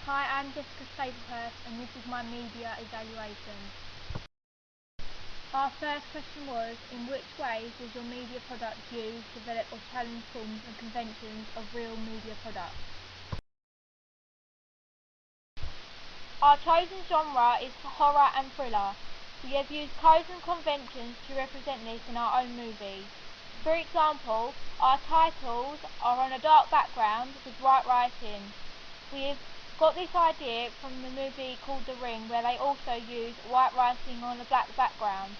Hi, I'm Jessica Staplehurst and this is my media evaluation. Our first question was, in which ways does your media product use, develop or challenge forms and conventions of real media products? Our chosen genre is horror and thriller. We have used codes and conventions to represent this in our own movies. For example, our titles are on a dark background with bright writing. We have got this idea from the movie called The Ring, where they also use white writing on a black background,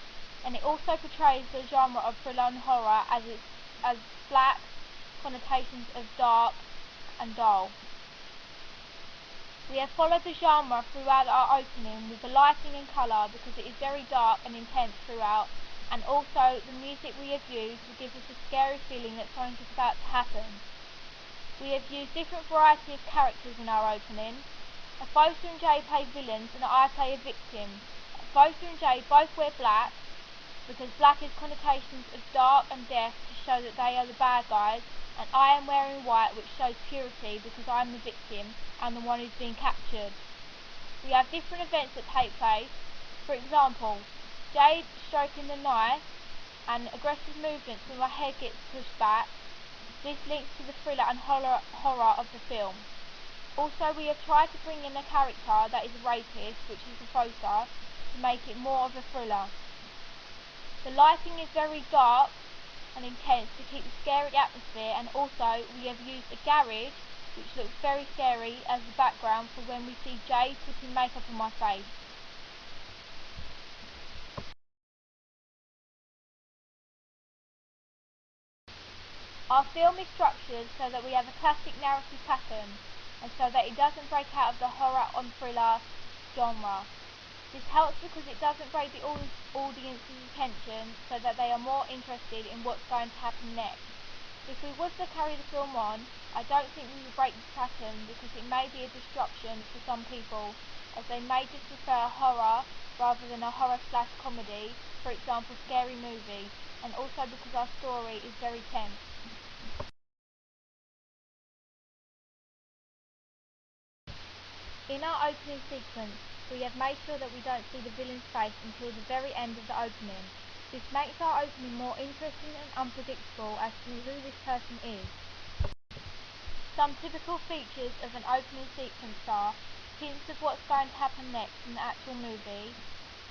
and it also portrays the genre of thriller and horror as black connotations of dark and dull. We have followed the genre throughout our opening with the lighting and colour because it is very dark and intense throughout, and also the music we have used will give us a scary feeling that something is about to happen. We have used different variety of characters in our opening. Foster and Jay play villains and I play a victim. Foster and Jay both wear black because black is connotations of dark and death to show that they are the bad guys, and I am wearing white which shows purity because I am the victim and the one who's being captured. We have different events that take place. For example, Jade stroking the knife and aggressive movements when my head gets pushed back. This links to the thriller and horror of the film. Also, we have tried to bring in a character that is a rapist, which is the Foster, to make it more of a thriller. The lighting is very dark and intense to keep the scary atmosphere, and also we have used a garage which looks very scary as the background for when we see Jade putting makeup on my face. Our film is structured so that we have a classic narrative pattern, and so that it doesn't break out of the horror and thriller genre. This helps because it doesn't break the audience's attention, so that they are more interested in what's going to happen next. If we was to carry the film on, I don't think we would break this pattern because it may be a distraction for some people, as they may just prefer horror rather than a horror/comedy, for example scary movie, and also because our story is very tense. In our opening sequence, we have made sure that we don't see the villain's face until the very end of the opening. This makes our opening more interesting and unpredictable as to who this person is. Some typical features of an opening sequence are hints of what's going to happen next in the actual movie.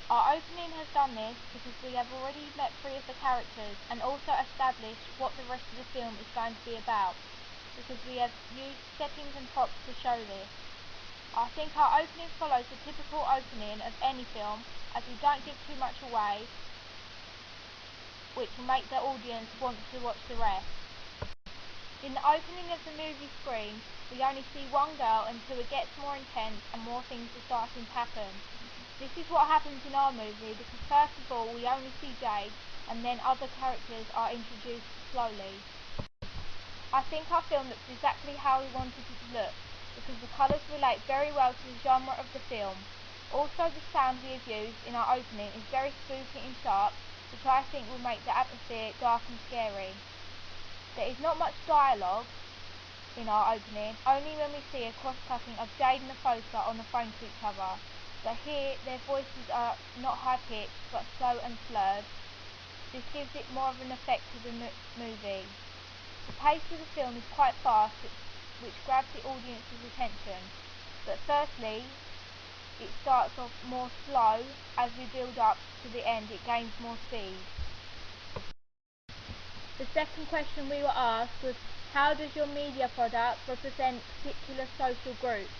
Our opening has done this because we have already met 3 of the characters and also established what the rest of the film is going to be about, because we have used settings and props to show this. I think our opening follows the typical opening of any film, as we don't give too much away, which will make the audience want to watch the rest. In the opening of the movie screen, we only see one girl until it gets more intense and more things are starting to happen. This is what happens in our movie because first of all we only see Jade, and then other characters are introduced slowly. I think our film looks exactly how we wanted it to look, because the colours relate very well to the genre of the film. Also, the sound we have used in our opening is very spooky and sharp, which I think will make the atmosphere dark and scary. There is not much dialogue in our opening, only when we see a cross-cutting of Jade and the Foster on the phone to each other. But here, their voices are not high-pitched, but slow and slurred. This gives it more of an effect to the movie. The pace of the film is quite fast, which grabs the audience's attention, but firstly it starts off more slow. As we build up to the end it gains more speed. The second question we were asked was, how does your media product represent particular social groups?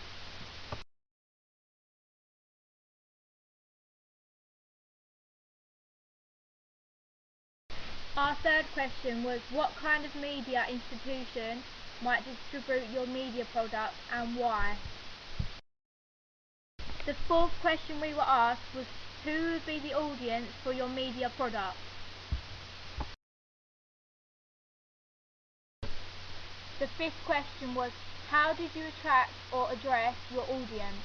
Our third question was, what kind of media institution might distribute your media product and why? The fourth question we were asked was, who would be the audience for your media product? The fifth question was, how did you attract or address your audience?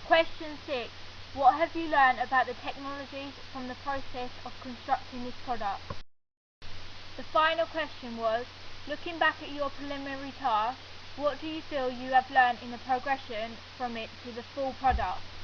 Question 6. What have you learned about the technologies from the process of constructing this product? The final question was, looking back at your preliminary task, What do you feel you have learned in the progression from it to the full product?